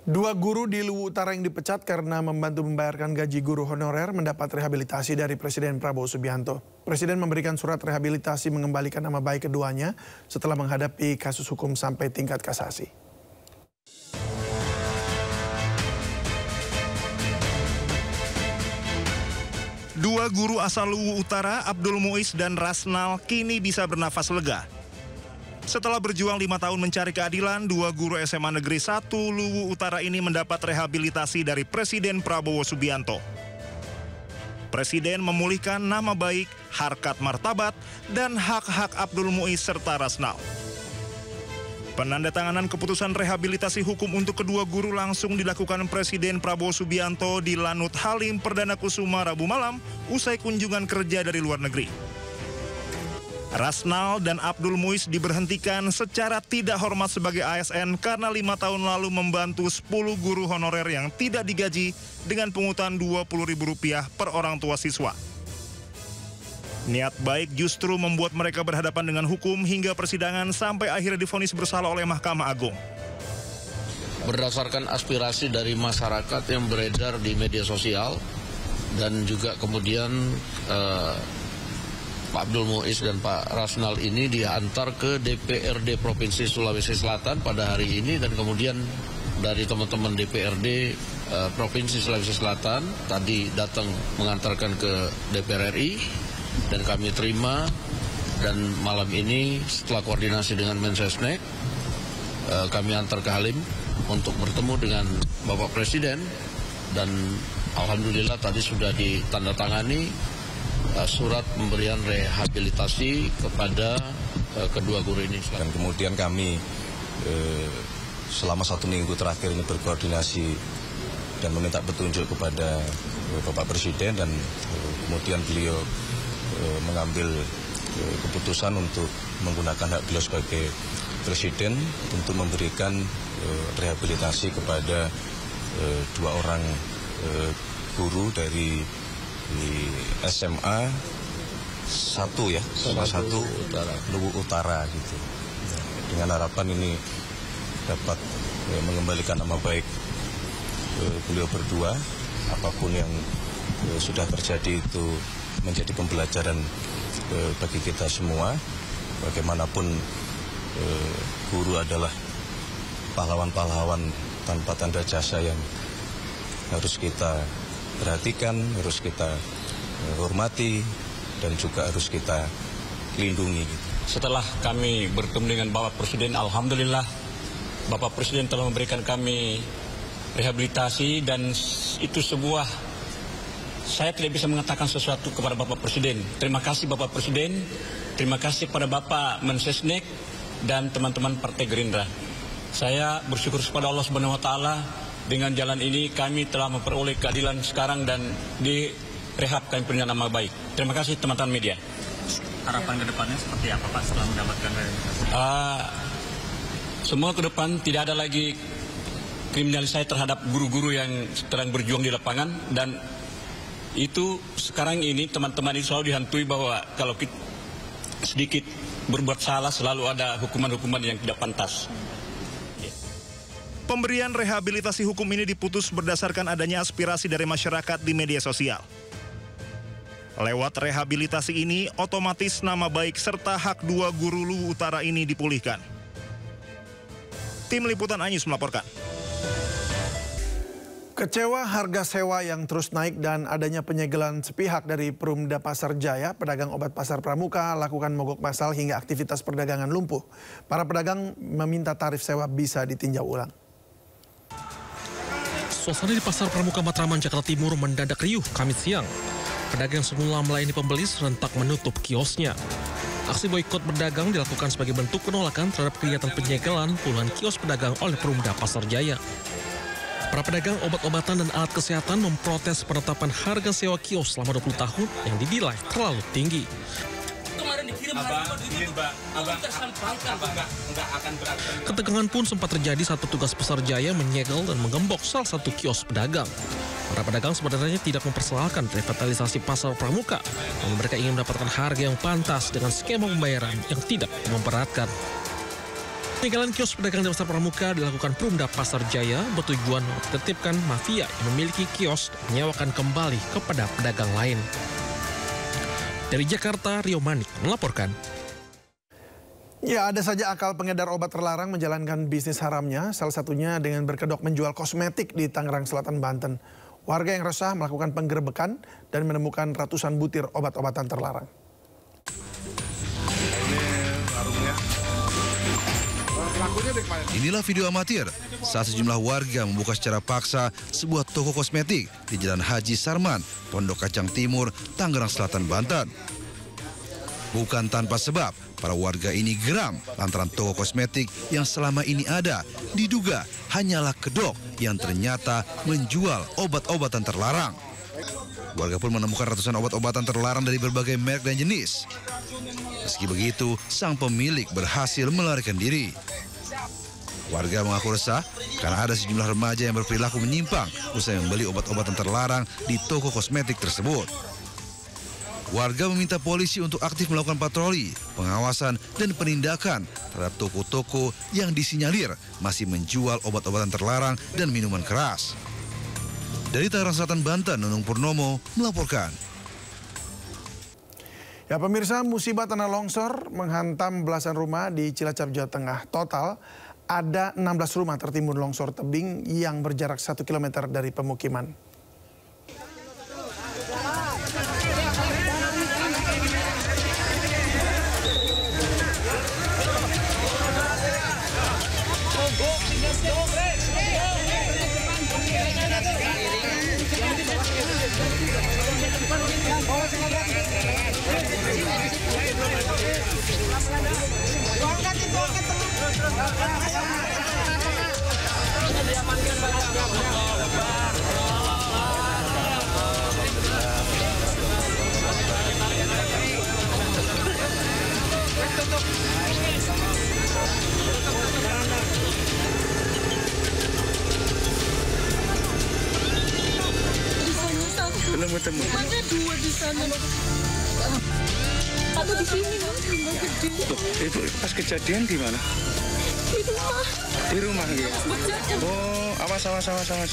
Dua guru di Luwu Utara yang dipecat karena membantu membayarkan gaji guru honorer mendapat rehabilitasi dari Presiden Prabowo Subianto. Presiden memberikan surat rehabilitasi mengembalikan nama baik keduanya setelah menghadapi kasus hukum sampai tingkat kasasi. Dua guru asal Luwu Utara, Abdul Muiz dan Rasnal, kini bisa bernafas lega. Setelah berjuang 5 tahun mencari keadilan, dua guru SMA Negeri 1 Luwu Utara ini mendapat rehabilitasi dari Presiden Prabowo Subianto. Presiden memulihkan nama baik, harkat martabat, dan hak-hak Abdul Muiz serta Rasnal. Penandatanganan keputusan rehabilitasi hukum untuk kedua guru langsung dilakukan Presiden Prabowo Subianto di Lanut Halim Perdana Kusuma Rabu malam usai kunjungan kerja dari luar negeri. Rasnal dan Abdul Muiz diberhentikan secara tidak hormat sebagai ASN karena 5 tahun lalu membantu 10 guru honorer yang tidak digaji dengan pungutan Rp20.000 per orang tua siswa. Niat baik justru membuat mereka berhadapan dengan hukum hingga persidangan sampai akhirnya divonis bersalah oleh Mahkamah Agung. Berdasarkan aspirasi dari masyarakat yang beredar di media sosial dan juga kemudian Pak Abdul Muiz dan Pak Rasnal ini diantar ke DPRD Provinsi Sulawesi Selatan pada hari ini, dan kemudian dari teman-teman DPRD Provinsi Sulawesi Selatan tadi datang mengantarkan ke DPR RI dan kami terima, dan malam ini setelah koordinasi dengan Mensesnek kami antar ke Halim untuk bertemu dengan Bapak Presiden, dan alhamdulillah tadi sudah ditandatangani surat pemberian rehabilitasi kepada kedua guru ini. Dan kemudian kami selama 1 minggu terakhir ini berkoordinasi dan meminta petunjuk kepada Bapak Presiden, dan kemudian beliau mengambil keputusan untuk menggunakan hak beliau sebagai Presiden untuk memberikan rehabilitasi kepada 2 orang guru dari SMA 1 ya, SMA 1 Luwu Utara gitu. Dengan harapan ini dapat mengembalikan nama baik beliau berdua. Apapun yang sudah terjadi itu menjadi pembelajaran bagi kita semua. Bagaimanapun guru adalah pahlawan-pahlawan tanpa tanda jasa yang harus kita perhatikan, harus kita hormati, dan juga harus kita lindungi. Setelah kami bertemu dengan Bapak Presiden, alhamdulillah Bapak Presiden telah memberikan kami rehabilitasi, dan itu sebuah, saya tidak bisa mengatakan sesuatu kepada Bapak Presiden. Terima kasih Bapak Presiden, terima kasih kepada Bapak Mensesnek dan teman-teman Partai Gerindra. Saya bersyukur kepada Allah Subhanahu wa Ta'ala. Dengan jalan ini kami telah memperoleh keadilan sekarang dan direhab, kami punya nama baik. Terima kasih teman-teman media. Harapan ke depannya seperti apa Pak setelah mendapatkan rehabilitasi? Semua ke depan tidak ada lagi kriminalisasi terhadap guru-guru yang sedang berjuang di lapangan, dan itu sekarang ini teman-teman ini selalu dihantui bahwa kalau kita sedikit berbuat salah selalu ada hukuman-hukuman yang tidak pantas. Pemberian rehabilitasi hukum ini diputus berdasarkan adanya aspirasi dari masyarakat di media sosial. Lewat rehabilitasi ini, otomatis nama baik serta hak dua guru Luwu Utara ini dipulihkan. Tim Liputan Anyus melaporkan. Kecewa harga sewa yang terus naik dan adanya penyegelan sepihak dari Perumda Pasar Jaya, pedagang obat Pasar Pramuka lakukan mogok massal hingga aktivitas perdagangan lumpuh. Para pedagang meminta tarif sewa bisa ditinjau ulang. Suasana di Pasar Pramuka Matraman, Jakarta Timur mendadak riuh Kamis siang. Pedagang semula melayani pembeli serentak menutup kiosnya. Aksi boikot berdagang dilakukan sebagai bentuk penolakan terhadap kegiatan penyegelan puluhan kios pedagang oleh Perumda Pasar Jaya. Para pedagang obat-obatan dan alat kesehatan memprotes penetapan harga sewa kios selama 20 tahun yang dinilai terlalu tinggi. Ketegangan pun sempat terjadi saat petugas Pasar Jaya menyegel dan menggembok salah satu kios pedagang. Para pedagang sebenarnya tidak mempersoalkan revitalisasi Pasar Pramuka, namun mereka ingin mendapatkan harga yang pantas dengan skema pembayaran yang tidak memberatkan. Penyegelan kios pedagang di Pasar Pramuka dilakukan Perumda Pasar Jaya bertujuan menertibkan mafia yang memiliki kios dan menyewakan kembali kepada pedagang lain. Dari Jakarta, Rio Manik melaporkan. Ya, ada saja akal pengedar obat terlarang menjalankan bisnis haramnya, salah satunya dengan berkedok menjual kosmetik di Tangerang Selatan, Banten. Warga yang resah melakukan penggerebekan dan menemukan ratusan butir obat-obatan terlarang. Inilah video amatir saat sejumlah warga membuka secara paksa sebuah toko kosmetik di Jalan Haji Sarman, Pondok Kacang Timur, Tangerang Selatan, Banten. Bukan tanpa sebab, para warga ini geram lantaran toko kosmetik yang selama ini ada diduga hanyalah kedok yang ternyata menjual obat-obatan terlarang. Warga pun menemukan ratusan obat-obatan terlarang dari berbagai merek dan jenis. Meski begitu, sang pemilik berhasil melarikan diri. Warga mengaku resah karena ada sejumlah remaja yang berperilaku menyimpang usai membeli obat-obatan terlarang di toko kosmetik tersebut. Warga meminta polisi untuk aktif melakukan patroli, pengawasan, dan penindakan terhadap toko-toko yang disinyalir masih menjual obat-obatan terlarang dan minuman keras. Dari Tangerang Selatan, Banten, Nunung Purnomo melaporkan. Ya, pemirsa, musibah tanah longsor menghantam belasan rumah di Cilacap, Jawa Tengah. Total ada 16 rumah tertimbun longsor tebing yang berjarak 1 km dari pemukiman. Belum ketemu. Ada 2 di sana. Satu di sini, rumah gede. Ibu pas kejadian di mana? Di rumah. Di rumah gitu. Oh, awas. Awas.